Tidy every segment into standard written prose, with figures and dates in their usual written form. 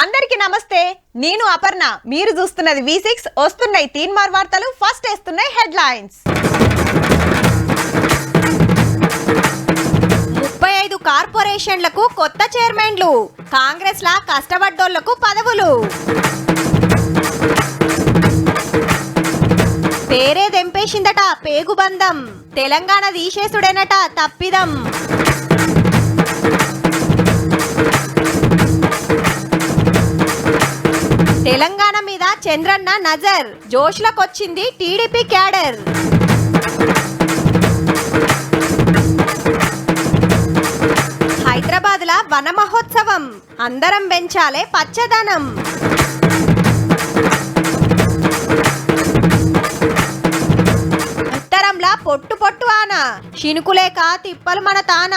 అందరికీ నమస్తే. నేను అపర్ణ. మీరు చూస్తున్నది V6. వస్తున్నాయి తీన్మార్ వార్తలు. ఫస్ట్ వేస్తున్నాయి హెడ్లైన్స్. 35 కార్పొరేషన్లకు కొత్త చైర్మన్లు. కాంగ్రెస్ లా కష్టపడ్డోళ్లకు పదవులు. పేరే దెంపేసిందట పేగుబంధం. తెలంగాణ తీసేసుడేనట తప్పిదం. తెలంగాణ మీద చంద్రన్న నజర్. జోష్లకొచ్చింది టీడీపీ క్యాడర్. హైదరాబాద్ లా వన మహోత్సవం. అందరం పెంచాలే పచ్చదనం. ఉత్తరంలా పొట్టు పొట్టు ఆన. శినుకులేక తిప్పలు మన తాన.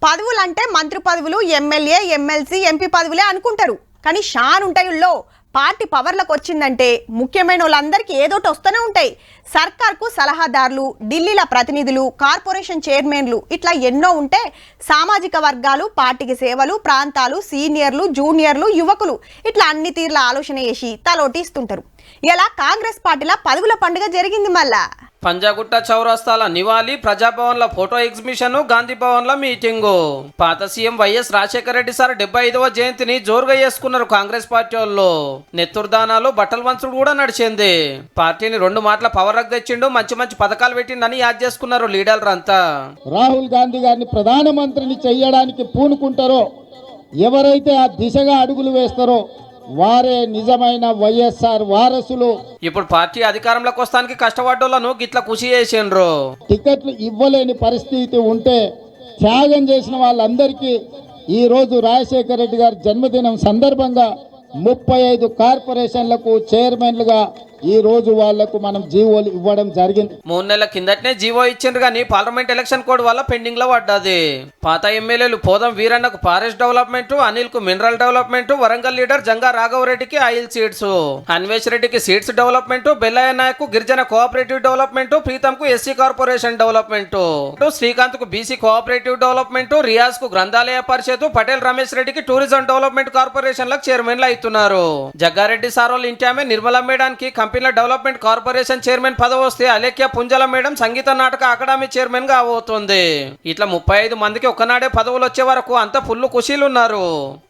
పదవులంటే మంత్రి పదవులు, ఎమ్మెల్యే, ఎమ్మెల్సీ, ఎంపీ పదవులే అనుకుంటారు. కానీ షాన్ ఉంటాయిల్లో పార్టీ పవర్లకు వచ్చిందంటే ముఖ్యమైన వాళ్ళందరికీ ఏదోటి వస్తూనే ఉంటాయి. సర్కార్కు సలహాదారులు, ఢిల్లీల ప్రతినిధులు, కార్పొరేషన్ చైర్మన్లు, ఇట్లా ఎన్నో ఉంటే సామాజిక వర్గాలు, పార్టీకి సేవలు, ప్రాంతాలు, సీనియర్లు, జూనియర్లు, యువకులు ఇట్లా అన్ని తీర్ల ఆలోచన చేసి తలోటిస్తుంటారు. ఇలా కాంగ్రెస్ పార్టీల పదవుల పండుగ జరిగింది. మళ్ళా పంజాగుట్ట చౌరస్తాల నివాళి, ప్రజాభవన్ల ఫోటో ఎగ్జిబిషన్, గాంధీ భవన్ల మీటింగు. పాత CM YS Rajasekhara Reddy sir 75వ జయంతిని జోరుగా చేసుకున్నారు కాంగ్రెస్ పార్టీ వాళ్ళు. నెత్తురుదానాలు, బట్టల వంచుడు కూడా నడిచింది. పార్టీని 2 మాటల పవర్ తెచ్చిండు, మంచి మంచి పథకాలు పెట్టిండని యాద్ చేసుకున్నారు లీడర్లు అంతా. రాహుల్ గాంధీ గారిని ప్రధానమంత్రిని చెయ్యడానికి పూనుకుంటారో, ఎవరైతే ఆ దిశగా అడుగులు వేస్తారో వారే నిజమైన వైఎస్ఆర్ వారసులు. ఇప్పుడు పార్టీ అధికారంలోకి వస్తానికి కష్టపడ్డోళ్లను గిట్ల కృషి చేసిండ్రు. టికెట్లు ఇవ్వలేని పరిస్థితి ఉంటే త్యాగం చేసిన వాళ్ళందరికీ ఈ రోజు రాజశేఖర రెడ్డి గారి జన్మదినం సందర్భంగా 35 కార్పొరేషన్లకు చైర్మన్లుగా ఈ రోజు వాళ్లకు మనం జీవోలు ఇవ్వడం జరిగింది. 3 నెలల కిందటనే జీవో ఇచ్చిండ్రు కానీ పార్లమెంట్ ఎలక్షన్ కోడ్ వల్ల పెండింగ్ లో పడ్డది. పాత ఎమ్మెల్యేలు పోదం వీరన్నకు ఫారెస్ట్ డెవలప్మెంట్, అనిల్ కు mineral development, Warangal leader Janga రాఘవరెడ్డికి ఆయిల్ సీడ్స్, అన్వేష్ రెడ్డికి సీడ్స్ డెవలప్మెంట్, బెల్లయ్య నాయక్ కు గిరిజన కోఆపరేటివ్ డెవలప్మెంట్, ప్రీతం కు ఎస్సీ కార్పొరేషన్ డెవలప్మెంట్, శ్రీకాంత్ కు బీసీ కోఆపరేటివ్ డెవలప్మెంట్, రియాజ్ కు గ్రంథాలయ పరిషత్, పటేల్ రమేష్ రెడ్డికి టూరిజం డెవలప్మెంట్ కార్పొరేషన్ లకు చైర్మన్లు అవుతున్నారు. జగ్గారెడ్డి సార్ వాళ్ళ ఇంటి ఆమె నిర్మల మేడానికి కంపెనీల డెవలప్మెంట్ కార్పొరేషన్ చైర్మన్ పదవి వస్తే Alekhya పుంజల madam Sangeet Natak academy chairman గా అవుతుంది. ఇట్లా 35 మందికి ఒక్కనాడే పదవులు వచ్చే వరకు అంత ఫుల్ ఖుషీలు ఉన్నారు.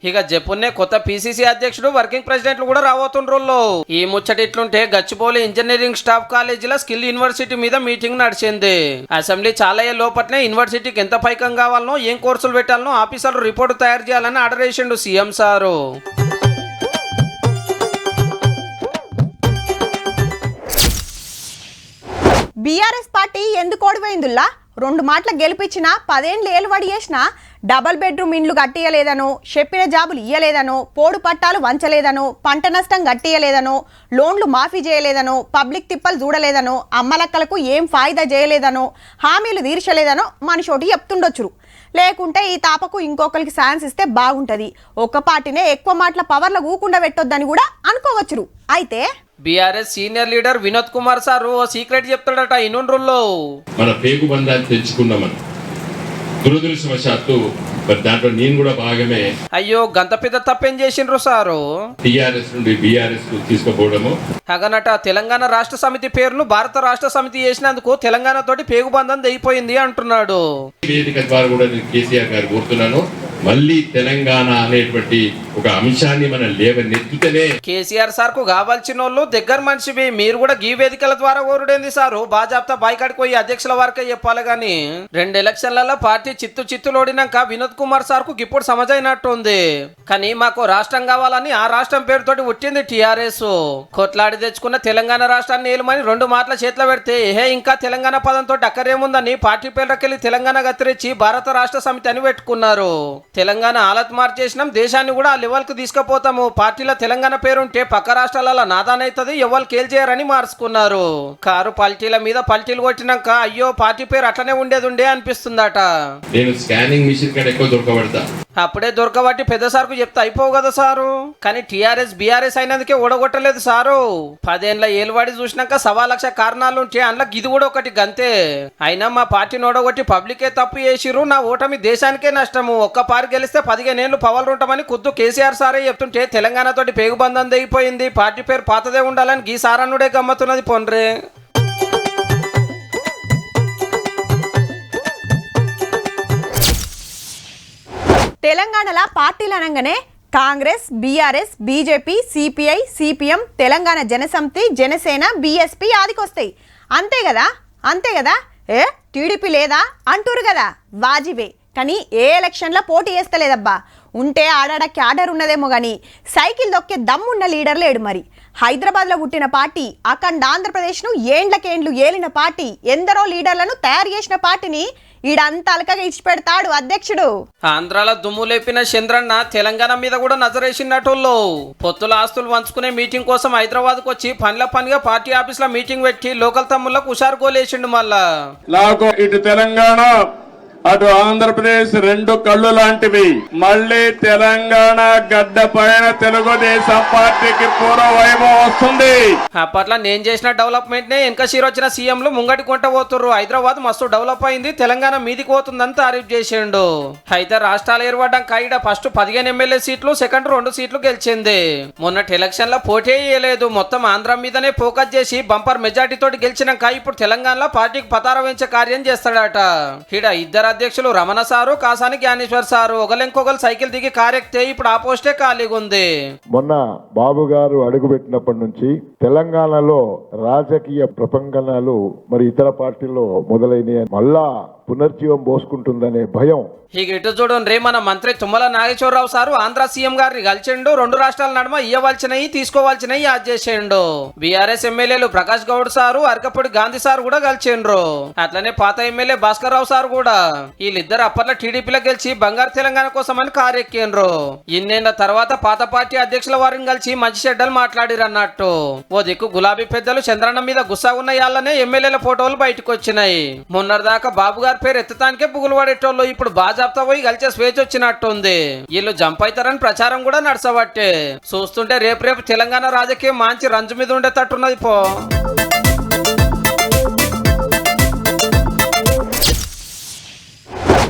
ఇక జప్పున్నే కొత్త పిసిసి అధ్యక్షుడు, వర్కింగ్ ప్రెసిడెంట్లు కూడా రాబోతుండ్రు. ఈ ముచ్చట ఇట్లుంటే గచ్చిబౌలి ఇంజనీరింగ్ స్టాఫ్ కాలేజీలో స్కిల్ యూనివర్సిటీ మీద మీటింగ్ నడిచింది. అసెంబ్లీ చాలా లోపట్నే యూనివర్సిటీకి ఎంత పైకం కావాలనో, ఏం కోర్సులు పెట్టాలనో ఆఫీసర్లు రిపోర్టు తయారు చేయాలని ఆర్డర్ చేసిండు సీఎం సారు. బీఆర్ఎస్ పార్టీ ఎందుకు ఓడిపోయిందుల్లా? 2 మాటల గెలిపించిన 10 ఏళ్ళు ఏలుబడి చేసిన డబల్ బెడ్రూమ్ ఇండ్లు కట్టియలేదనో, చెప్పిన జాబులు ఇయ్యలేదనో, పోడు పట్టాలు వంచలేదనో, పంట నష్టం కట్టియలేదనో, లోన్లు మాఫీ చేయలేదనో, పబ్లిక్ తిప్పలు చూడలేదనో, అమ్మలక్కలకు ఏం ఫాయిదా చేయలేదనో, హామీలు తీర్చలేదనో మనిషోటి చెప్తుండొచ్చు. లేకుంటే ఈ తాపకు ఇంకొకరికి ఛాన్స్ ఇస్తే బాగుంటది. ఒక్క పార్టీనే ఎక్కువ మాటల పవర్ల ఊకుండా పెట్టొద్దని కూడా అనుకోవచ్చు. అయితే BRS senior leader Vinod Kumar sir ఓ సీక్రెట్ చెప్తాడట. ఇనుండ్రుల్లో మన పేగు బంధాన్ని తెచ్చుకున్నామని దురదృష్టవశాత్తు మరి దాంట్లో నేను కూడా భాగమే. అయ్యో గంత పెద్ద తప్పేం చేసిండ్రు సారు? టిఆర్ఎస్ నుండి బీఆర్ఎస్ కు తీసుకుపోవడము. అగనట తెలంగాణ రాష్ట్ర సమితి పేరును భారత రాష్ట్ర సమితి చేసినందుకు తెలంగాణ తోటి పేగుబంధం తెగిపోయింది అంటున్నాడు. వేదిక ద్వారా కూడా నేను కేసీఆర్ గారు కోరుతున్నాను, మళ్ళీ తెలంగాణ అనేటువంటి ఒక అంశాన్ని మనం లేవనెత్తుతేనే. కేసీఆర్ సార్ కు కావాల్సిన వాళ్ళు దగ్గర మనిషివి, మీరు కూడా గీ వేదికల ద్వారా కోరుడేంది సారు? బాజాప్తా బాయికాడికి పోయి అధ్యక్షుల వారికే చెప్పాలి గాని 2 ఎలక్షన్లలో పార్టీ చిత్తులు ఓడినాక వినోద్ కుమార్ సార్ కు ఇప్పుడు సమజైనట్టు ఉంది. కానీ మాకు రాష్ట్రం కావాలని ఆ రాష్ట్రం పేరుతోటి ఉట్టింది టీఆర్ఎస్. కొట్లాడి తెచ్చుకున్న తెలంగాణ రాష్ట్రాన్ని ఏలుమని 2 మాటల చేతిలో పెడితే ఇంకా తెలంగాణ పదంతో అక్కరేముందని పార్టీ పేర్లకెళ్ళి తెలంగాణ గత్తిరించి భారత రాష్ట్ర సమితి అని పెట్టుకున్నారు. తెలంగాణ ఆలత్ మార్చేసినాం, దేశాన్ని కూడా ఆ లెవెల్ కు తీసుకుపోతాము. పార్టీలో తెలంగాణ పేరుంటే పక్క రాష్ట్రాల నాదానైతుంది, ఎవరు కేల్చేయరని మార్చుకున్నారు. కారు పల్టీల మీద పల్టీలు కొట్టినాక అయ్యో పార్టీ పేరు అట్లనే ఉండేది అనిపిస్తుందట. నేను స్కానింగ్ మిషన్ కంటే ఎక్కువ దొరకబడతా. అప్పుడే దొరకబట్టి పెద్ద సార్కు చెప్తే అయిపోవు కదా సారు. కానీ టీఆర్ఎస్ బీఆర్ఎస్ అయినందుకే ఓడగొట్టలేదు సారు. 10 ఏళ్ల ఏలువాడి చూసినాక 1,00,000 కారణాలు ఉంటే అందులో ఇది కూడా ఒకటి గంతే. అయినా మా పార్టీని ఓడగొట్టి పబ్లికే తప్పు చేసిరు. నా ఓటమి దేశానికే నష్టము. ఒక్క పారి గెలిస్తే 15 ఏళ్ళు పవర్లు ఉంటామని ఖుద్దు కేసీఆర్ సారే చెప్తుంటే తెలంగాణ తోటి పేగుబంధం దిగిపోయింది. పార్టీ పేరు పాతదే ఉండాలని గీ సారన్నుడే గమ్మతున్నది పొన్రే. తెలంగాణలో పార్టీలు అనగానే Congress, BRS, BJP, CPI, CPM, Telangana Janasamithi, Janasena, BSP ఆదికొస్తాయి. అంతే కదా. టీడీపీ లేదా అంటూరు కదా, వాజిబే. కానీ ఏ ఎలక్షన్లో పోటీ చేస్తలేదబ్బా. ఉంటే ఆడాడ క్యాడర్ ఉన్నదేమో కానీ సైకిల్ దొక్కే దమ్మున్న లీడర్ లేడు. మరి హైదరాబాద్లో పుట్టిన పార్టీ, అఖండ ఆంధ్రప్రదేశ్ను ఏండ్లకేండ్లు ఏలిన పార్టీ, ఎందరో లీడర్లను తయారు చేసిన పార్టీని ఈడంతా అలకగా ఇచ్చిపెడతాడు అధ్యక్షుడు. ఆంధ్రాలో దుమ్ము లేపిన చంద్రన్న తెలంగాణ మీద కూడా నజరేసినట్టుల్లో పొత్తుల ఆస్తులు పంచుకునే మీటింగ్ కోసం హైదరాబాద్కు వచ్చి పనిగా పార్టీ ఆఫీస్ లో మీటింగ్ పెట్టి లోకల్ తమ్ముళ్ళకు హుషారు గోలేసిండు. మళ్ళా నాకు ఇటు తెలంగాణ అటు ఆంధ్రప్రదేశ్ రెండు కళ్ళు లాంటివి. మళ్ళీ తెలంగాణ గడ్డ పైన తెలుగుదేశం పార్టీకి పూర్వ వైభవం వస్తుంది. అప్పట్లో నేను చేసిన డెవలప్మెంట్ నే వెనక వచ్చిన సీఎంలు ముంగటి కొంట పోతుర్రు. హైదరాబాద్ మస్తు డెవలప్ అయింది, తెలంగాణ మీదికి పోతుందని తారీఫ్ చేసిండు. అయితే రాష్ట్రాలు ఏర్పడ్డం కాయిడ ఫస్ట్ 15 ఎమ్మెల్యే సీట్లు, సెకండ్ 2 సీట్లు గెలిచింది. మొన్నటి ఎలక్షన్ లో పోటీ చేయలేదు, మొత్తం ఆంధ్ర మీదనే ఫోకస్ చేసి బంపర్ మెజార్టీ తోటి గెలిచినాక ఇప్పుడు తెలంగాణలో పార్టీకి పతార వేయించే కార్యం చేస్తాడట. ఈడ ఇద్దరు అధ్యక్షులు రమణ సారు, కాసాని జ్ఞానేశ్వర్ సారు ఒకరికొకరు సైకిల్ దిగి కారెక్తే ఇప్పుడు ఆ పోస్టే ఖాళీగా ఉంది. మొన్న బాబు గారు అడుగుపెట్టినప్పటి నుంచి తెలంగాణలో రాజకీయ ప్రపంచనాలు మరి ఇతర పార్టీల్లో మొదలైన మళ్ళా పునర్జీవం పోసుకుంటుందనే భయం. ఇక ఇటు చూడండి, మన మంత్రి తుమ్మల నాగేశ్వరరావు సారు ఆంధ్ర సీఎం గారిని కలిసిండు. 2 రాష్ట్రాల నడుమ ఇవ్వవలసినవి తీసుకోవాల్సినవి యాద్ చేసిండు. బీఆర్ఎస్ ఎమ్మెల్యేలు ప్రకాష్ గౌడ్ సారు, అరకపూడి గాంధీ సారు కూడా కలిసిండ్రు. అట్లనే పాత ఎమ్మెల్యే భాస్కర్ రావు సారు కూడా. వీళ్ళిద్దరు అప్పట్లో టీడీపీలో గెలిచి బంగారు తెలంగాణ కోసం అని కారెక్కిండ్రు. ఇన్నేళ్ల తర్వాత పాత పార్టీ అధ్యక్షుల వారిని కలిసి మంచి చెడ్డలు మాట్లాడిరు అన్నట్టు. ఓ దిక్కు గులాబీ పెద్దలు చంద్రన్న మీద గుస్సా ఉన్న యాళ్ళనే ఎమ్మెల్యేల ఫోటోలు బయటకు వచ్చినాయి. మొన్నటిదాకా బాబు గారి పేరు ఎత్తటానికే పుగులు పడేటోళ్ళు ఇప్పుడు బాజాబ్తా పోయి కలిసే స్వేచ్ఛ వచ్చినట్టుంది. వీళ్ళు జంప్ అవుతారని ప్రచారం కూడా నడసబట్టే. చూస్తుంటే రేపు తెలంగాణ రాజకీయం మంచి రంజు మీద ఉండేటట్టున్నది పో.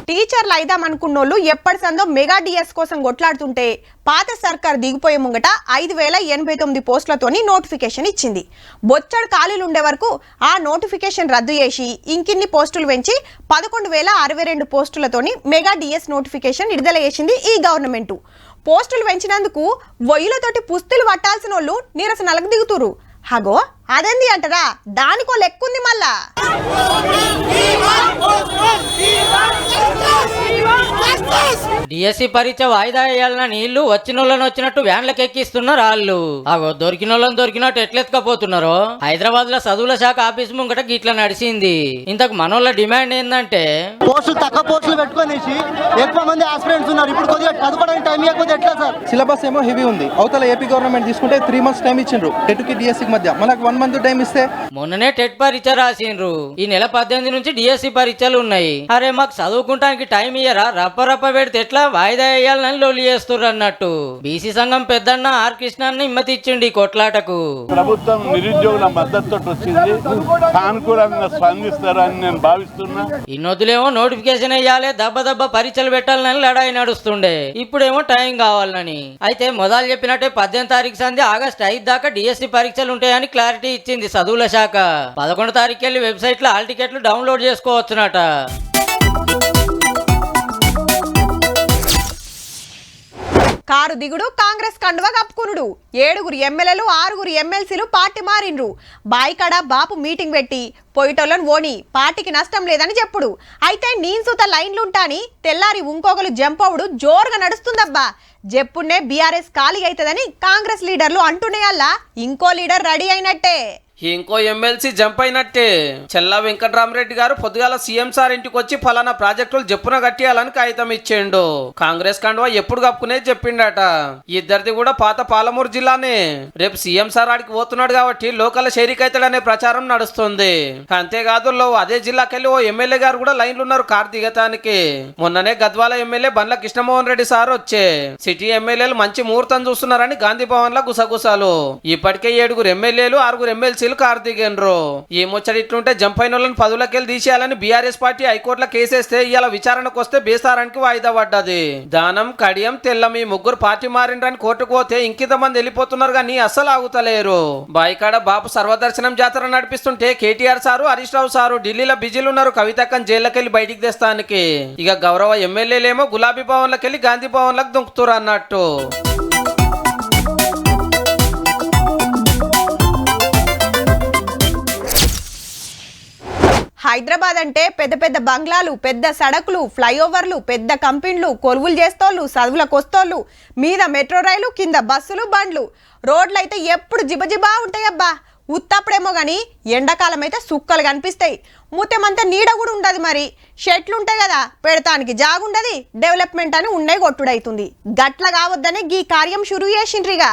టీచర్లు అయిదామనుకున్నోళ్ళు ఎప్పటి సందో మెగా డిఎస్ కోసం కొట్లాడుతుంటే పాత సర్కార్ దిగిపోయే ముంగట 5,089 పోస్టులతోని నోటిఫికేషన్ ఇచ్చింది. బొచ్చడు ఖాళీలు ఉండే వరకు ఆ నోటిఫికేషన్ రద్దు చేసి ఇంకిన్ని పోస్టులు పెంచి 11,062 పోస్టులతోని మెగా డిఎస్ నోటిఫికేషన్ విడుదల చేసింది ఈ గవర్నమెంట్. పోస్టులు పెంచినందుకు వొయ్యిలతోటి పుస్తులు పట్టాల్సిన వాళ్ళు నిరసనలకు దిగుతురు. హగో అదేంది అంటారా, దానికో లెక్కుంది మళ్ళా. డిఎస్సి పరీక్ష వాయిదా వేయాలన్న నీళ్లు వచ్చినోళ్ళని వచ్చినట్టు వ్యాన్లకు ఎక్కిస్తున్నారు వాళ్ళు. అగో దొరికినోళ్ళని దొరికినట్టు ఎట్లెత్తుకపోతున్నారో. హైదరాబాద్ లో చదువుల శాఖ ఆఫీస్ ముంగట గిట్ల నడిచింది. ఇంతకు మనోళ్ళ డిమాండ్ ఏంటంటే పోస్టులు తక్కువ పోస్టులు పెట్టుకునేసి ఎక్కువ మంది ఆస్పిరెంట్స్ ఉన్నారు. ఇప్పుడు కొద్దిగా చదువుకోవడానికి టైం ఇవ్వకపోతే ఎట్లా సార్? సిలబస్ ఏమో హెవీ ఉంది. అవతల ఏపీ గవర్నమెంట్ తీసుకుంటే 3 months టైం ఇచ్చిండ్రు టెట్కి డిఎస్సికి మధ్య. మనకు 1 month టైం ఇస్తే మొన్ననే టెట్ పరీక్ష రాసిండ్రు. ఈ నెల 18 నుంచి డిఎస్సి పరీక్షలు ఉన్నాయి. అరే మాకు చదువుకుంటానికి టైం ఇయ్యరా, రప్ప పెడితే ఎట్లా వాయిదా వేయాలని లొల్లి చేస్తుర్రు అన్నట్టు. బీసీ సంఘం పెద్దన్న ఆర్ కృష్ణాన్ని హిమ్మతి ఇచ్చిండు ఈ కొట్లాటకు. ప్రభుత్వం నిరుద్యోగుల మద్దతు వచ్చింది, సానుకూలంగా స్పందిస్తారని నేను భావిస్తున్నా. ఇన్నొద్దులేమో నోటిఫికేషన్ వేయాలి, దెబ్బ పరీక్షలు పెట్టాలని లడాయి నడుస్తుండే. ఇప్పుడేమో టైం కావాలని. అయితే మొదలు చెప్పినట్టే 18 తారీఖు సంది ఆగస్టు 5 దాకా డిఎస్సి పరీక్షలు ఉంటాయని క్లారిటీ ఇచ్చింది చదువుల శాఖ. 11 తారీఖు వెళ్ళి వెబ్సైట్ లో హాల్ టికెట్లు డౌన్లోడ్ చేసుకోవచ్చునట. కారు దిగుడు, కాంగ్రెస్ కండువా కప్పుకునుడు. 7 ఎమ్మెల్యేలు 6 ఎమ్మెల్సీలు పార్టీ మారిండ్రు. బాయికాడ బాపు మీటింగ్ పెట్టి పోయిటోళ్ళని ఓని పార్టీకి నష్టం లేదని చెప్పుడు. అయితే నేను సుత లైన్లుంటాని తెల్లారి ఇంకొకరు జంపవుడు జోరుగా నడుస్తుందబ్బా. జెప్పునే బీఆర్ఎస్ ఖాళీ అవుతుందని కాంగ్రెస్ లీడర్లు అంటున్నాయల్లా ఇంకో లీడర్ రెడీ అయినట్టే. ఇంకో ఎమ్మెల్సీ జంప్ అయినట్టే. చెల్లా వెంకటరామరెడ్డి గారు పొద్దుగాల సీఎం సార్ ఇంటికి వచ్చి ఫలానా ప్రాజెక్టులు జప్పున కట్టియాలని కాగితం ఇచ్చిండు. కాంగ్రెస్ కండువా ఎప్పుడు కప్పుకునేది చెప్పిండట. ఇద్దరిది కూడా పాత పాలమూరు జిల్లానే. రేపు సీఎం సార్ ఆడికి పోతున్నాడు కాబట్టి లోకల్ షేరికైతాడనే ప్రచారం నడుస్తుంది. అంతేకాదు అదే జిల్లాకెళ్ళి ఓ ఎమ్మెల్యే గారు కూడా లైన్లు ఉన్నారు కారు దిగటానికి. మొన్ననే గద్వాల ఎమ్మెల్యే బండ్ల కృష్ణమోహన్ రెడ్డి సార్ వచ్చే సిటీ ఎమ్మెల్యేలు మంచి ముహూర్తం చూస్తున్నారని గాంధీ భవన్ లో గుసగుసాలు. ఇప్పటికే 7 ఎమ్మెల్యేలు 6 ఎమ్మెల్సీలు కారు దిగండ్రు. ఈ ముచ్చడి ఇట్లుంటే జంప్ అయిన వాళ్ళని పదవులకెళ్ళి తీసేయాలని బీఆర్ఎస్ పార్టీ హైకోర్టులో కేసేస్తే ఇవాళ విచారణకు వస్తే బేసారానికి వాయిదా పడ్డది. దానం కడియం తెల్లం ఈ 3 పార్టీ మారిండ్రని కోర్టుకు పోతే ఇంకింతమంది వెళ్ళిపోతున్నారు కానీ అస్సలు ఆగుతలేరు. బాయికాడ బాపు సర్వదర్శనం జాతర నడిపిస్తుంటే కేటీఆర్ సారు హరీష్ రావు సారు ఢిల్లీలో బిజీలు ఉన్నారు కవితక్కని జైల్లోకెళ్ళి బయటికి తెస్తానికి. ఇక గౌరవ ఎమ్మెల్యేలేమో గులాబీ భవన్లకెళ్ళి గాంధీ భవన్లకు దుంకుతురు అన్నట్టు. హైదరాబాద్ అంటే పెద్ద పెద్ద బంగ్లాలు, పెద్ద సడకులు, ఫ్లైఓవర్లు, పెద్ద కంపెనీలు, కొలువులు చేస్తోళ్ళు, చదువులకు వస్తోళ్ళు, మీద మెట్రో రైలు, కింద బస్సులు, బండ్లు, రోడ్లు అయితే ఎప్పుడు జిబజిబా ఉంటాయబ్బా. ఉత్తప్పుడేమో కానీ ఎండాకాలం అయితే సుక్కలు కనిపిస్తాయి. ముత్తెమంతా నీడ కూడా ఉండదు. మరి షెట్లు ఉంటాయి కదా, పెడతానికి జాగుండది. డెవలప్మెంట్ అని ఉండే కొట్టుడైతుంది. గట్ల కావద్దని గీ కార్యం షురూ చేసిండ్రిగా.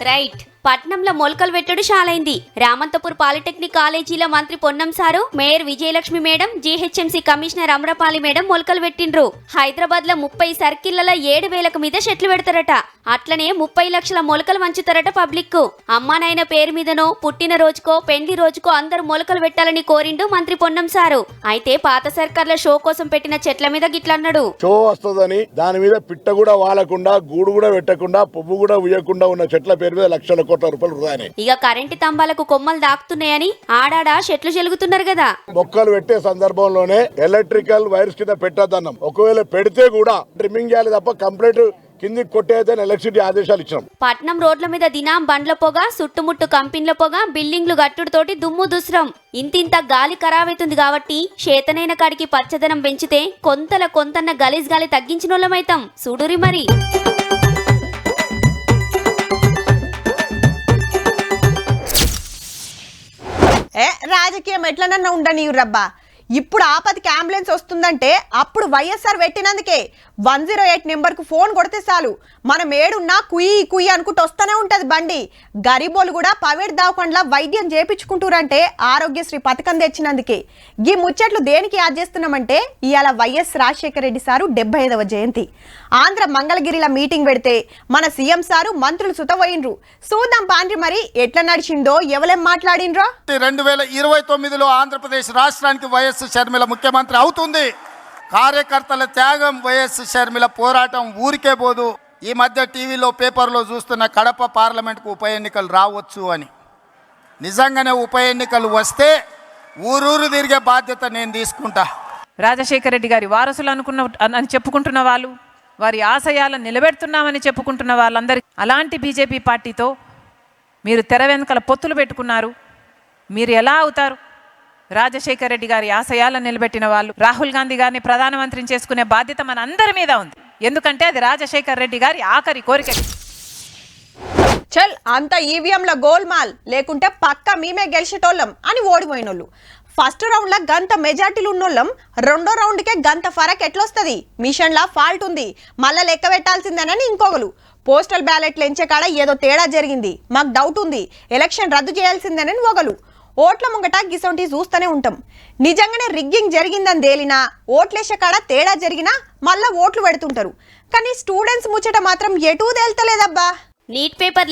రైట్. పట్నంలో మొలకలు వెట్టడు షాలైంది. రామంతపూర్ పాలిటెక్నిక్ కాలేజీలో మంత్రి Ponnam sir, mayor Vijayalakshmi madam, GHMC commissioner Amrapali madam మొలకలు పెట్టిండ్రు. హైదరాబాద్ లో 30 సర్కిళ్లలో 7,000 మీద చెట్లు పెడతారట. అట్లనే 30 లక్షల మొలకలు వంచుతారట పబ్లిక్. అమ్మానాయన పేరు మీదనో, పుట్టిన రోజుకో, పెండ్లి రోజుకో అందరు మొలకలు పెట్టాలని కోరిండు మంత్రి పొన్నం సారు. అయితే పాత సర్కార్ల షో కోసం పెట్టిన చెట్ల మీద గిట్లన్నాడు. షో వస్తుందని దాని మీద పిట్ట కూడా వాలకుండా, గూడు కూడా పెట్టకుండా, పువ్వు కూడా ఉయ్యకుండా ఉన్న చెట్ల పేరు మీద లక్షల కోట్ల రూపాయలు వృధానే. ఇక కరెంటు తంబాలకు కొమ్మలు దాక్కుతున్నాయని ఆడాడా చెట్లు చెలుగుతున్నారు కదా. మొక్కలు పెట్టే సందర్భంలోనే ఎలక్ట్రికల్ వైర్స్ కింద పెట్టద్దన్నాం. ఒకవేళ పెడితే కూడా ట్రిమ్మింగ్ చేయాలి తప్ప కంప్లీట్ కిందికి కొట్టేదని ఎలక్ట్రిసిటీ ఆదేశాలు ఇచ్చాం. పట్నం రోడ్ల మీద దినాం బండ్ల పొగ, చుట్టుముట్టు కంపెనీల పొగ, బిల్డింగ్లు గట్టుడుతోటి దుమ్ము దుస్రం. ఇంతింత గాలి ఖరాబైతుంది కాబట్టి చేతనైన కాడికి పచ్చదనం పెంచితే కొంతన్న గలీజ్ గాలి తగ్గించినోళ్ళమైతాం. చూడురి మరి. రాజకీయం ఎట్లనన్నా ఉండనీయు రబ్బా. ఇప్పుడు ఆపదికి అంబులెన్స్ వస్తుందంటే అప్పుడు వైఎస్ఆర్ పెట్టినందుకే 108 నెంబర్కు ఫోన్ కొడితే చాలు మనం ఏడున్నా కుయ్యి కుయ్యి అనుకుంటూ వస్తూనే ఉంటుంది బండి. గరీబోలు కూడా ప్రైవేట్ దవాఖానలో వైద్యం చేయించుకుంటారంటే ఆరోగ్యశ్రీ పథకం తెచ్చినందుకే. ఈ ముచ్చట్లు దేనికి యాద్ చేస్తున్నామంటే ఇవాళ వైఎస్ రాజశేఖర రెడ్డి సారు 75వ జయంతి. ఆంధ్ర మంగళగిరిలో మీటింగ్ పెడితే మన సీఎం సారు మంత్రులు సుతపోయిండ్రు. చూద్దాం పాండ్రి మరి ఎట్లా నడిచిందో, ఎవరేం మాట్లాడిండ్రో. 2029లో ఆంధ్రప్రదేశ్ రాష్ట్రానికి వైఎస్ షర్మిల ముఖ్యమంత్రి అవుతుంది. కార్యకర్తల త్యాగం, వైఎస్ షర్మిల పోరాటం ఊరికే పోదు. ఈ మధ్య టీవీలో పేపర్లో చూస్తున్న కడప పార్లమెంట్కు ఉప ఎన్నికలు రావచ్చు అని. నిజంగానే ఉప ఎన్నికలు వస్తే ఊరూరు తిరిగే బాధ్యత నేను తీసుకుంటా. రాజశేఖర రెడ్డి గారి వారసులు అని చెప్పుకుంటున్న వాళ్ళు, వారి ఆశయాలను నిలబెడుతున్నామని చెప్పుకుంటున్న వాళ్ళందరికీ అలాంటి బీజేపీ పార్టీతో మీరు తెర వెనుకల పొత్తులు పెట్టుకున్నారు. మీరు ఎలా అవుతారు? రాజశేఖర రెడ్డి గారి ఆశయాలను నిలబెట్టిన వాళ్ళు. రాహుల్ గాంధీ గారిని ప్రధానమంత్రిని చేసుకునే బాధ్యత మన అందరి మీద ఉంది. ఎందుకంటే అది రాజశేఖర రెడ్డి గారి ఆఖరి కోరిక. చల్ అంత ఈవీఎంల గోల్మాల్ లేకుంటే పక్క మేమే గెలిచేటోళ్ళం అని ఓడిపోయినోళ్ళు. ఫస్ట్ రౌండ్లో గంత మెజార్టీలు ఉన్నోళ్ళం రెండో రౌండ్కే గంత ఫరక్ ఎట్లొస్తుంది? మిషన్లా ఫాల్ట్ ఉంది, మళ్ళీ లెక్క పెట్టాల్సిందేనని ఇంకొకరు. పోస్టల్ బ్యాలెట్లు ఎంచే కాడ ఏదో తేడా జరిగింది, మాకు డౌట్ ఉంది, ఎలక్షన్ రద్దు చేయాల్సిందేనని ఒకరు. ఓట్ల ముంగట గిసొంటి చూస్తూనే ఉంటాం. నిజంగానే రిగ్గింగ్ జరిగిందని తేలినా, ఓట్లేసే కాడ తేడా జరిగినా మళ్ళా ఓట్లు పెడుతుంటారు. కానీ స్టూడెంట్స్ ముచ్చట మాత్రం ఎటూ తేల్తలేదబ్బా. నీట్ పేపర్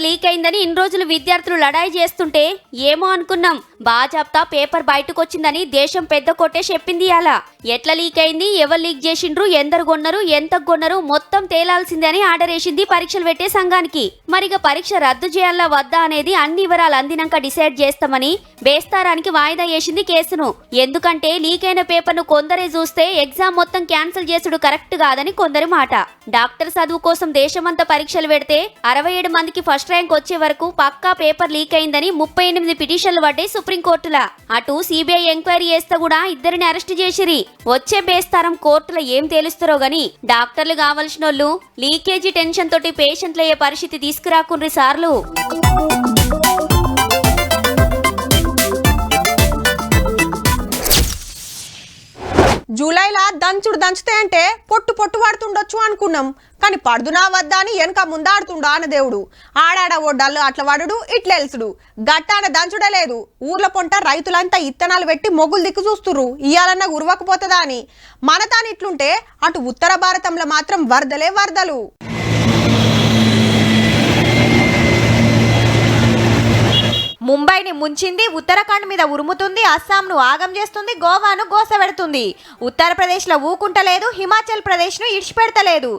లీక్ అయిందని ఇన్ని రోజులు విద్యార్థులు లడాయి చేస్తుంటే ఏమో అనుకున్నాం. బాజాప్తా పేపర్ బయటకు వచ్చిందని దేశం పెద్ద కొట్టే చెప్పింది. అలా ఎట్లా లీక్ అయింది, ఎవరు లీక్ చేసిండ్రు, ఎందరు కొన్నారు, ఎంత కొన్నారు మొత్తం తేలాల్సిందే అని ఆర్డర్ వేసింది పరీక్షలు పెట్టే సంఘానికి. మరిగా పరీక్ష రద్దు చేయాలా వద్దా అనేది అన్ని వివరాలు అందినాక డిసైడ్ చేస్తామని బేస్తారానికి వాయిదా వేసింది కేసును. ఎందుకంటే లీక్ అయిన పేపర్ను కొందరే చూస్తే ఎగ్జామ్ మొత్తం క్యాన్సిల్ చేసుడు కరెక్ట్ కాదని కొందరి మాట. డాక్టర్ చదువు కోసం దేశమంతా పరీక్షలు పెడితే 67 మందికి ఫస్ట్ ర్యాంక్ వచ్చే వరకు పక్కా పేపర్ లీక్ అయిందని 38 పిటిషన్లు పడ్డాయి సుప్రీంకోర్టులా. అటు సిబిఐ ఎంక్వైరీ చేస్తే కూడా ఇద్దరిని అరెస్ట్ చేసిరి. వచ్చే బేస్తారం కోర్టులో ఏం తేలుస్తారో గాని డాక్టర్లు కావాల్సిన వాళ్ళు లీకేజీ టెన్షన్ తోటి పేషెంట్లు అయ్యే పరిస్థితి తీసుకురాకుండ్రి సార్లు. జూలైలా దంచుతే అంటే పొట్టు పడుతుండొచ్చు అనుకున్నాం. కానీ పడుదునా వద్దా అని వెనక ముందాడుతుండా అన్న దేవుడు. ఆడాడ ఒడ్డాళ్ళు అట్లా వాడు ఇట్లా ఎలుసుడు గట్టాన దంచుడే లేదు. ఊర్ల పొంట రైతులంతా ఇత్తనాలు పెట్టి మొగ్గులు దిక్కు చూస్తుర్రు. ఇయ్యాలన్నా ఉరవకపోతుందా అని. మన తాను ఇట్లుంటే అటు ఉత్తర భారతంలో మాత్రం వరదలే వరదలు. ముంబైని ముంచింది, ఉత్తరాఖండ్ మీద ఉరుముతుంది, అస్సాంను ఆగం చేస్తుంది, గోవాను గోసపెడుతుంది. ఉత్తరప్రదేశ్లో ఊకుంటలేదు, హిమాచల్ ప్రదేశ్ను ఇడిచిపెడతలేదు.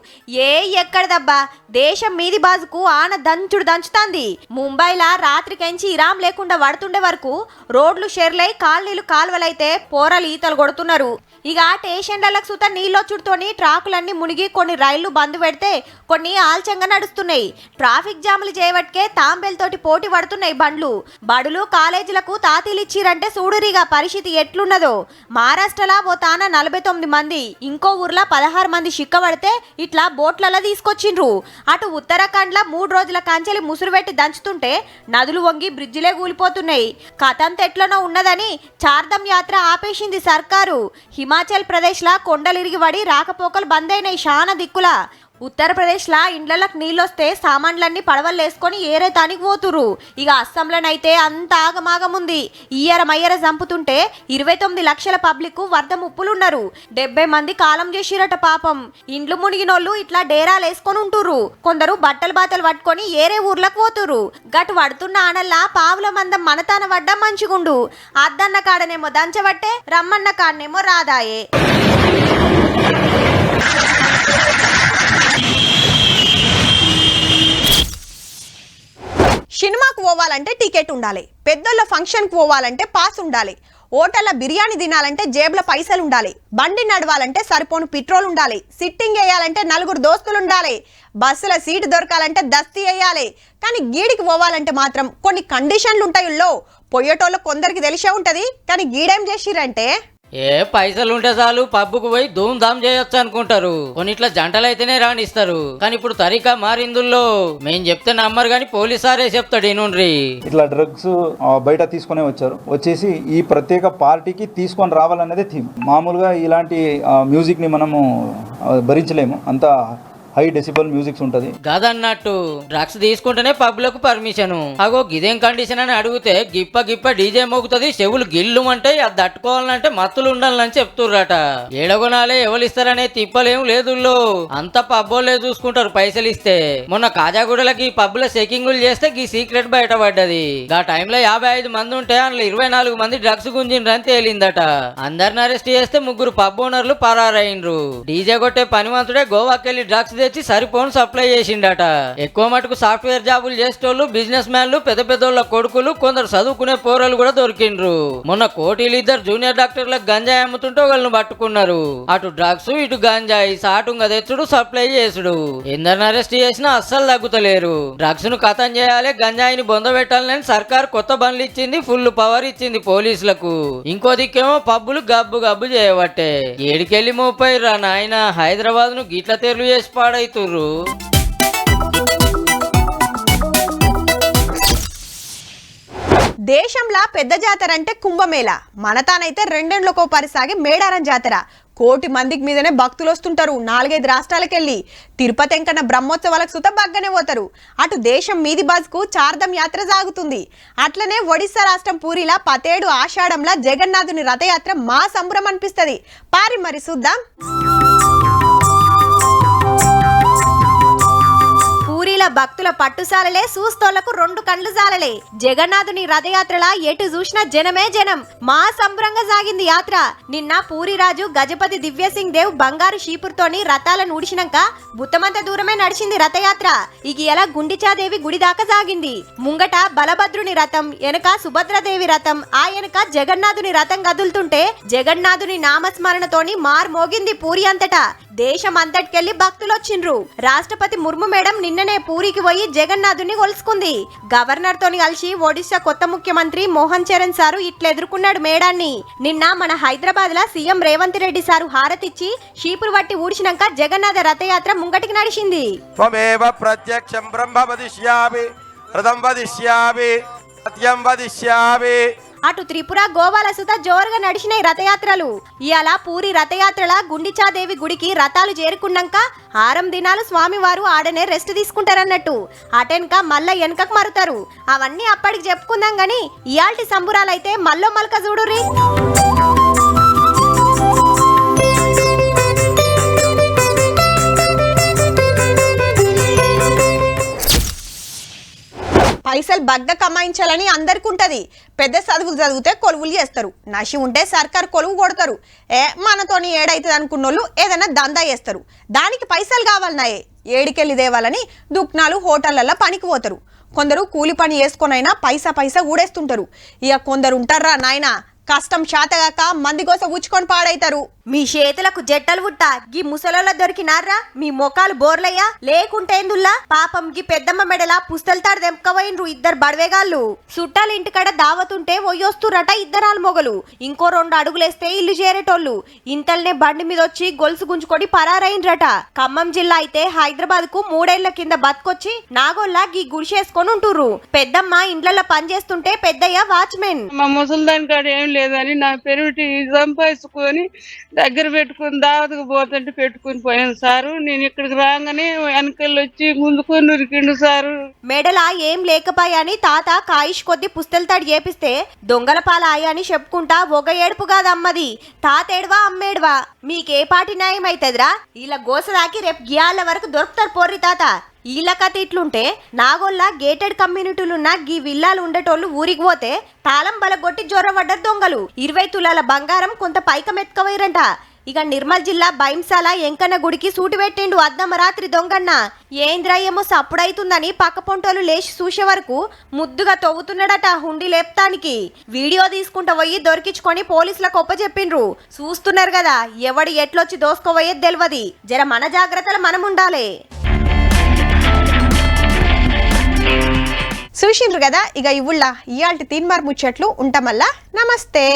ఎక్కడదబ్బా దేశం మీది బాజుకు ఆన దంచుతాంది. ముంబైలా రాత్రికెంచి ఇరాం లేకుండా పడుతుండే వరకు రోడ్లు షెర్లై కాలనీలు కాల్వలైతే పోరలు ఈతలు కొడుతున్నారు. ఇక స్టేషన్లకు సుత నీళ్ళొచ్చుడుతోని ట్రాకులన్నీ మునిగి కొన్ని రైళ్లు బంద్ పెడితే కొన్ని ఆల్చంగా నడుస్తున్నాయి. ట్రాఫిక్ జాములు చేయబట్టే తాంబేలతోటి పోటీ పడుతున్నాయి బండ్లు. బడులు కాలేజీలకు తాతీలు ఇచ్చిరంటే చూడురిగా పరిస్థితి ఎట్లున్నదో. మహారాష్ట్రలో ఓ తాన 49 మంది, ఇంకో ఊర్లో 16 మంది చిక్కబడితే ఇట్లా బోట్లలో తీసుకొచ్చిండ్రు. అటు ఉత్తరాఖండ్లో 3 రోజుల కంచెలి ముసురు పెట్టి దంచుతుంటే నదులు వంగి బ్రిడ్జిలే కూలిపోతున్నాయి. కథంత ఎట్లనో ఉన్నదని చార్ధమ్ యాత్ర ఆపేసింది సర్కారు. హిమాచల్ ప్రదేశ్లా కొండలిరిగి పడి రాకపోకలు బంద్ అయినాయి శానా దిక్కులా. ఉత్తరప్రదేశ్లా ఇండ్లకు నీళ్ళొస్తే సామాన్లన్నీ పడవలేసుకొని ఏరే తానికి పోతురు. ఇక అస్సాంలోనైతే అంత ఆగమాగముంది. ఇయ్యర చంపుతుంటే 29 లక్షల పబ్లిక్ వరద ముప్పులున్నారు. 70 మంది కాలం చేసిరట పాపం. ఇండ్లు మునిగినోళ్ళు ఇట్లా డేరాలు వేసుకొని ఉంటురు. కొందరు బట్టలు పట్టుకొని ఏరే ఊర్లకు పోతురు. గటు పడుతున్న ఆనల్లా పావుల మందం మనతాన పడ్డా మంచిగుండు. అద్దన్న కాడనేమో దంచబట్టే, రమ్మన్న కాడనేమో రాదాయే. సినిమాకు పోవాలంటే టికెట్ ఉండాలి, పెద్దోళ్ళ ఫంక్షన్కి పోవాలంటే పాస్ ఉండాలి, హోటల్లో బిర్యానీ తినాలంటే జేబులో పైసలు ఉండాలి, బండి నడవాలంటే సరిపోను పెట్రోల్ ఉండాలి, సిట్టింగ్ వేయాలంటే 4 దోస్తులు ఉండాలి, బస్సులో సీటు దొరకాలంటే దస్తీ వేయాలి. కానీ గీడికి పోవాలంటే మాత్రం కొన్ని కండిషన్లు ఉంటాయిల్లో. పోయేటోళ్ళు కొందరికి తెలిసే ఉంటది. కానీ గీడేం చేసిరంటే పైసలు ఉంటే చాలు పబ్బుకు పోయి ధూమ్ ధామ్ చేయొచ్చు అనుకుంటారు. కొన్నిట్లా జంటలైతేనే రాణిస్తారు. కానీ ఇప్పుడు తరీకా మారిందుల్లో మేం చెప్తే నమ్మరు కానీ పోలీసారే చెప్తాడు. ఇనుండ్రి ఇట్లా డ్రగ్స్ బయట తీసుకునే వచ్చేసి ఈ ప్రత్యేక పార్టీకి తీసుకొని రావాలనేదే థీమ్. మామూలుగా ఇలాంటి మ్యూజిక్ ని మనము భరించలేము. అంత హై డెసిబల్ మ్యూజిక్స్ ఉంటది. గదన్నట్టు డ్రగ్స్ తీసుకుంటేనే పబ్లకు పర్మిషన్. అగో గిదేం కండిషన్ అని అడిగితే గిప్ప డీజే మోగుతుంది, చెవులు గిల్లు అంటే అది తట్టుకోవాలంటే మత్తులు ఉండాలని చెప్తుర్రట. ఏడగొనాలే ఎవరిస్తారనే తిప్పలేం లేదు. అంత పబ్బోలే చూసుకుంటారు పైసలు ఇస్తే. మొన్న కాజాగూడలకి పబ్బుల చెకింగులు చేస్తే ఈ సీక్రెట్ బయటపడ్డది. ఆ టైంలో 55 మంది ఉంటే అందులో 24 మంది డ్రగ్స్ గుంజిండ్రని తేలిందట. అందరిని అరెస్ట్ చేస్తే 3 పబ్ ఓనర్లు పరారైండ్రు. డీజే కొట్టే పనివంతుడే గోవాకెళ్ళి డ్రగ్స్ తెచ్చి సరిపోను సప్లై చేసిండట. ఎక్కువ మటుకు సాఫ్ట్వేర్ జాబులు చేసేటోళ్ళు, బిజినెస్ మ్యాన్లు, పెద్ద కొడుకులు, కొందరు చదువుకునే పోరలు కూడా దొరికిండ్రు. మొన్న కోటీలు 2 జూనియర్ డాక్టర్లకు గంజాయి అమ్ముతుంటే వాళ్ళని పట్టుకున్నారు. అటు డ్రగ్స్ ఇటు గంజాయి సాటుంగా తెచ్చుడు, సప్లై చేసుడు. ఎందరిని అరెస్ట్ చేసినా అస్సలు తగ్గుతలేరు. డ్రగ్స్ ను ఖతం చేయాలి, గంజాయిని బొందబెట్టాలని సర్కార్ కొత్త బండ్లు ఇచ్చింది, ఫుల్ పవర్ ఇచ్చింది పోలీసులకు. ఇంకో దిక్కేమో పబ్బులు గబ్బు చేయబట్టే. ఏడికెళ్ళి మోపోయిర్రా నాయన. హైదరాబాద్ ను గిట్ల తెరులు చేసి పాడైతుర్రు. దేశంలో పెద్ద జాతర అంటే కుంభమేళ. మనతానైతే 2 ఏళ్లకో పరిసాగే మేడారం జాతర. 1 కోటి మందికి మీదనే భక్తులు వస్తుంటారు 4-5 రాష్ట్రాలకెళ్ళి. తిరుపతి ఎంకన్న బ్రహ్మోత్సవాలకు సుత బగ్గనే పోతారు. అటు దేశం మీది బాజుకు చార్ధమ్ యాత్ర సాగుతుంది. అట్లనే ఒడిశా రాష్ట్రం పూరిలా 17 ఆషాఢంలా జగన్నాథుని రథయాత్ర మా సంబరం అనిపిస్తుంది. పారి మరి చూద్దాం. పూరిల భక్తుల పట్టుసాలలే, చూస్తోళ్లకు 2 కండ్లు జాలలే. జగన్నాథుని రథయాత్రలా ఎటు చూసినా జనమే జనం. మా సంబరంగా సాగింది యాత్ర. నిన్న పూరి రాజు గజపతి దివ్యసింగ్ దేవ్ బంగారు షీపుర్తోని రథాలను ఊడిచినాక బుత్తమంత దూరమే నడిచింది రథయాత్ర. ఇక ఎలా గుండిచాదేవి గుడి దాకా సాగింది. ముంగట బలభద్రుని రథం, వెనక సుభద్రదేవి రథం, ఆ వెనక జగన్నాథుని రథం కదులుతుంటే జగన్నాథుని నామస్మరణతోని మార్ మోగింది పూరి అంతటా. దేశం అంతటికెళ్లి భక్తులు వచ్చిండ్రు. రాష్ట్రపతి ముర్ము మేడం నిన్ననే పూరికి పోయి జగన్నాథుని కొలుసుకుంది. గవర్నర్ తోని కలిసి ఒడిశా కొత్త ముఖ్యమంత్రి మోహన్ చరణ్ సారు ఇట్లా ఎదుర్కొన్నాడు మేడాన్ని. నిన్న మన హైదరాబాద్ లా సీఎం రేవంత్ రెడ్డి సారు హారతిచ్చి షీపురు వట్టి ఊడ్చినాక జగన్నాథ రథయాత్ర ముంగటికి నడిచింది. త్వమేవ ప్రత్యక్షం బ్రహ్మ వదిష్యామి రథం వదిష్యామి సత్యం వదిష్యామి. అటు త్రిపుర గోవాల సుత జోరుగా నడిచినాయి రథయాత్రలు. ఇయాల పూరి రథయాత్రల గుండిచాదేవి గుడికి రథాలు చేరుకున్నాక 6 దినాలు స్వామివారు ఆడనే రెస్ట్ తీసుకుంటారన్నట్టు. అటెన్క మళ్ళా వెనకకు మరుతారు. అవన్నీ అప్పటికి చెప్పుకుందాం గాని ఇయాల్టి సంబురాలైతే మల్లో మల్క చూడుర్రి. పైసలు బగ్గ కమాయించాలని అందరికి ఉంటది. పెద్ద చదువులు చదివితే కొలువులు చేస్తారు. నషి ఉంటే సర్కారు కొలువు కొడతారు. మనతోని ఏడైతుంది అనుకున్నోళ్ళు ఏదైనా దందా చేస్తారు. దానికి పైసలు కావాలన్నాయే ఏడికెళ్ళి దేవాలని దుక్నాలు హోటళ్లలో పనికి పోతారు. కొందరు కూలి పని చేసుకొనైనా పైసా ఊడేస్తుంటారు. ఇక కొందరు ఉంటారా నాయనా కష్టం శాతగాక మంది కోసం ఉచ్చుకొని పాడైతారు. మీ చేతులకు జట్టలు పుట్టా గీ ముసలోళ్ళ దొరికినారా? మీ మొఖాలు బోర్లయ్యా లేకుంటే ఎందుల్లా? పాపం గీ పెద్దమ్మ మెడల పుస్తలు తాడు దెంపకపోయినరు 2 బడవేగాళ్ళు. చుట్టాలు ఇంటికాడ దావతుంటే ఒయ్యొస్తురట 2 మొగలు. ఇంకో 2 అడుగులేస్తే ఇల్లు చేరేటోళ్ళు. ఇంతల్నే బండి మీద వచ్చి గొలుసు గుంజుకొని పరారైనరట. ఖమ్మం జిల్లా అయితే హైదరాబాద్ కు 3 ఏళ్ల కింద బతుకొచ్చి నాగోల్లా గీ గుడిసేసుకొని ఉంటుర్రు. పెద్దమ్మ ఇండ్లలో పనిచేస్తుంటే పెద్దయ్య వాచ్మెన్. మా ముసలిదాని కాడ ఏం లేదని నా పెరుటి సంపాదించుకొని దగ్గర పెట్టుకుని దావతకు పోతుంటే పెట్టుకుని పోయాను సారు. నేను ఇక్కడికి రాగానే వెనకలు వచ్చి ముందుకొని నురికిండు సారు. మెడల ఏం లేకపోయాని తాత కాయిష్ కొద్ది పుస్తలతాడు చేపిస్తే దొంగల పాల అని చెప్పుకుంటా ఒక ఏడుపు కాదమ్మది. తాతేడువా అమ్మేడువా మీకే పాటి న్యాయం అవుతుందిరా? ఇలా గోసదాకి రేపు గియాళ్ళ వరకు దొరుకుతారు పోర్రి తాత. ఈల కథ ఇట్లుంటే నాగోల్లా గేటెడ్ కమ్యూనిటీలున్న గీ విల్లాలు ఉండేటోళ్ళు ఊరికి పోతే తాళం బలగొట్టి జ్వరపడ్డారు దొంగలు. 20 తులాల బంగారం కొంత పైకమెత్తుకపోయిరంట. ఇక నిర్మల్ జిల్లా బైంసాల ఎంకన్న గుడికి సూటు పెట్టిండు అర్ధమరాత్రి దొంగన్న. ఏంద్రయ్యేమో సప్పుడైతుందని పక్క పొంటోలు లేచి చూసే వరకు ముద్దుగా తవ్వుతున్నాడట హుండి లేపుతానికి. వీడియో తీసుకుంటూ పోయి దొరికించుకొని పోలీసులకు ఒప్పచెప్పిండ్రు. చూస్తున్నారు కదా ఎవడు ఎట్లొచ్చి దోసుకోబోయేది తెలియదు. జర మన జాగ్రత్తలు మనం ఉండాలి. చూసిండ్రు కదా ఇక ఇవుళ్ళ ఇయాల్టి తీన్మార్ ముచ్చట్లు ఉంటామల్లా. నమస్తే.